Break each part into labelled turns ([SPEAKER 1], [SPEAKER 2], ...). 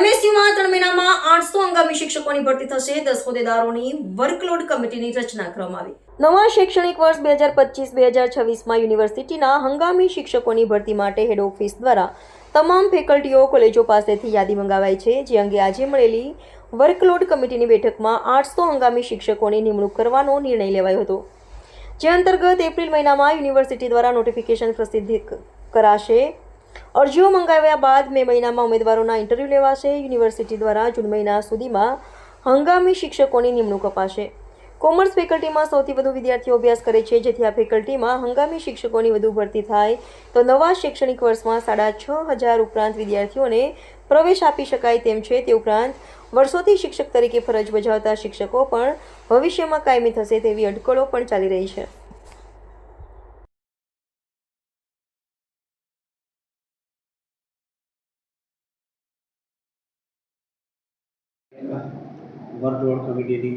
[SPEAKER 1] એમએસયુમાં 3 મહિનામાં 800 હંગામી શિક્ષકોની ભરતી થશે. 10 હોદ્દેદારોની વર્કલોડ કમિટીની રચના કરવામાં આવી. નવા શૈક્ષણિક વર્ષ 2025-2026માં યુનિવર્સિટીના હંગામી શિક્ષકોની ભરતી માટે હેડ ઓફિસ દ્વારા તમામ ફેકલ્ટીઓ કોલેજો પાસેથી યાદી મંગાવાઈ છે, જે અંગે આજે મળેલી વર્કલોડ કમિટીની બેઠકમાં 800 હંગામી શિક્ષકોની નિમણૂક કરવાનો નિર્ણય લેવાયો હતો, જે અંતર્ગત એપ્રિલ મહિનામાં યુનિવર્સિટી દ્વારા નોટિફિકેશન પ્રસિદ્ધ કરાશે. અરજીઓ મંગાવ્યા બાદ મે મહિનામાં ઉમેદવારોના ઇન્ટરવ્યૂ લેવાશે. યુનિવર્સિટી દ્વારા જૂન મહિના સુધીમાં હંગામી શિક્ષકોની નિમણૂક અપાશે. કોમર્સ ફેકલ્ટીમાં સૌથી વધુ વિદ્યાર્થીઓ અભ્યાસ કરે છે, જેથી આ ફેકલ્ટીમાં હંગામી શિક્ષકોની વધુ ભરતી થાય તો નવા શૈક્ષણિક વર્ષમાં 6,500 ઉપરાંત વિદ્યાર્થીઓને પ્રવેશ આપી શકાય તેમ છે. તે ઉપરાંત વર્ષોથી શિક્ષક તરીકે ફરજ બજાવતા શિક્ષકો પણ ભવિષ્યમાં કાયમી થશે તેવી અટકળો પણ ચાલી રહી છે.
[SPEAKER 2] વર્કલોડ કમિટીની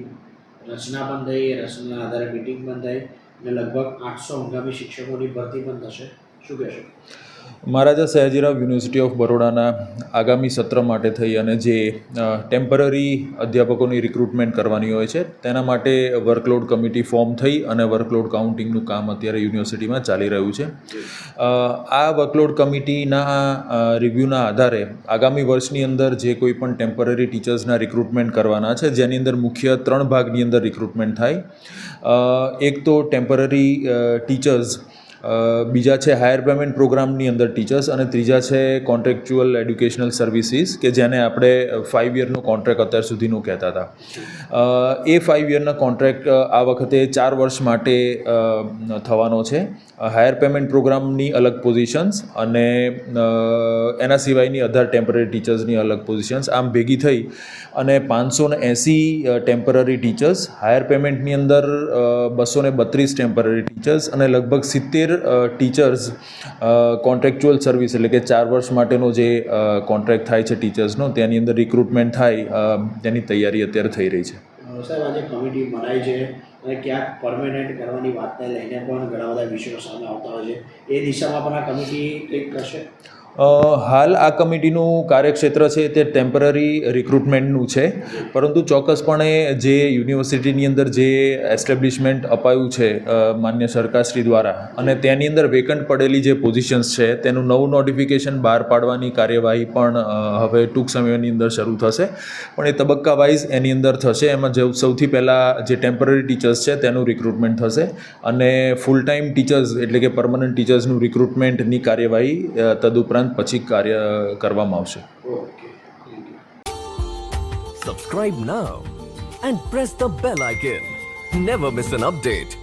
[SPEAKER 2] રચના પણ થઈ, રચનાના આધારે મિટિંગ પણ થઈ અને લગભગ 800 હંગામી શિક્ષકોની ભરતી પણ થશે. શું કહેશો?
[SPEAKER 3] મહારાજા સયાજીરાવ યુનિવર્સિટી ઓફ બરોડાના આગામી સત્ર માટે થઈ અને જે ટેમ્પરરી અધ્યાપકોની રિક્રુટમેન્ટ કરવાની હોય છે તેના માટે વર્કલોડ કમિટી ફોર્મ થઈ અને વર્કલોડ કાઉન્ટિંગનું કામ અત્યારે યુનિવર્સિટીમાં ચાલી રહ્યું છે. આ વર્કલોડ કમિટીના રિવ્યૂના આધારે આગામી વર્ષની અંદર જે કોઈ પણ ટેમ્પરરી ટીચર્સના રિક્રુટમેન્ટ કરવાના છે, જેની અંદર મુખ્ય 3 ભાગની અંદર રિક્રુટમેન્ટ થાય. એક તો ટેમ્પરરી ટીચર્સ, બીજા છે હાયર પેમેન્ટ પ્રોગ્રામની અંદર ટીચર્સ અને ત્રીજા છે કોન્ટ્રેક્ચ્યુઅલ એડ્યુકેશનલ સર્વિસીસ, કે જેને આપણે 5 યરનો કોન્ટ્રાક્ટ અત્યાર સુધીનું કહેતા હતા. એ 5 યરના કોન્ટ્રાક્ટ આ વખતે 4 વર્ષ માટે થવાનો છે. હાયર પેમેન્ટ પ્રોગ્રામની અલગ પોઝિશન્સ અને એના સિવાયની અધર ટેમ્પરરી ટીચર્સની અલગ પોઝિશન્સ, આમ ભેગી થઈ અને 580 ટેમ્પરરી ટીચર્સ, હાયર પેમેન્ટની અંદર 232 ટેમ્પરરી ટીચર્સ અને લગભગ 70 ટીચર્સ કોન્ટ્રાક્ચ્યુઅલ સર્વિસ, એટલે કે 4 વર્ષ માટેનો જે કોન્ટ્રાક્ટ થાય છે ટીચર્સનો, તેની અંદર રિક્રુટમેન્ટ થાય તેની તૈયારી અત્યારે થઈ રહી છે.
[SPEAKER 2] સાહેબ, આજે કમિટી બનાવી છે અને ક્યાંક પરમેનન્ટ કરવાની વાતને લઈને પણ ઘણા બધા વિષયો સામે આવતા હોય છે. એ દિશામાં પણ આ કમિટી કંઈક કરશે?
[SPEAKER 3] હાલ આ કમિટીનું કાર્યક્ષેત્ર છે તે ટેમ્પરરી રિક્રુટમેન્ટનું છે, પરંતુ ચોક્કસપણે જે યુનિવર્સિટીની અંદર જે એસ્ટેબ્લિશમેન્ટ અપાયું છે માન્ય સરકારશ્રી દ્વારા, અને તેની અંદર વેકન્ટ પડેલી જે પોઝિશન્સ છે તેનું નવું નોટિફિકેશન બહાર પાડવાની કાર્યવાહી પણ હવે ટૂંક સમયની અંદર શરૂ થશે. પણ એ તબક્કા વાઇઝ એની અંદર થશે. એમાં સૌથી પહેલાં જે ટેમ્પરરી ટીચર્સ છે તેનું રિક્રુટમેન્ટ થશે અને ફૂલ ટાઈમ ટીચર્સ એટલે કે પરમનન્ટ ટીચર્સનું રિક્રુટમેન્ટની કાર્યવાહી તદુપરાંત પછી કાર્ય કરવામાં આવશે.
[SPEAKER 4] Subscribe now and press the bell icon. Never miss an update.